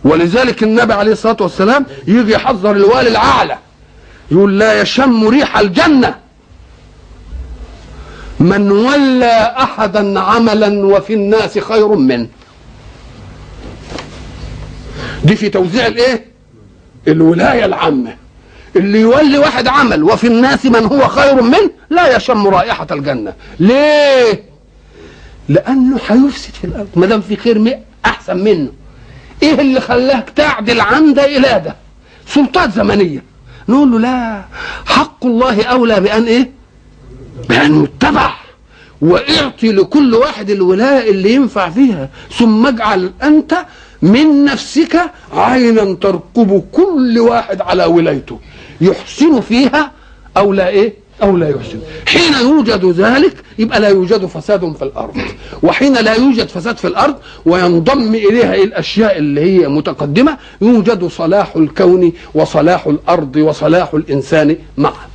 ولذلك النبي عليه الصلاة والسلام يجي يحذر الوالي الأعلى، يقول لا يشم ريح الجنة من ولى أحدا عملا وفي الناس خير منه. دي في توزيع الايه؟ الولاية العامة. اللي يولي واحد عمل وفي الناس من هو خير منه لا يشم رائحة الجنة. ليه؟ لأنه هيفسد في الأرض. ما دام في خير أحسن منه، إيه اللي خلاك تعدل عن ده إلى ده؟ سلطات زمنية. نقول له لا، حق الله أولى بأن إيه؟ بأن يتبع، واعطي لكل واحد الولاية اللي ينفع فيها، ثم اجعل أنت من نفسك عينا ترقب كل واحد على ولايته، يحسن فيها أو لا إيه؟ أو لا يحسن. حين يوجد ذلك يبقى لا يوجد فساد في الأرض، وحين لا يوجد فساد في الأرض وينضم إليها الأشياء اللي هي متقدمة يوجد صلاح الكون وصلاح الأرض وصلاح الإنسان معا.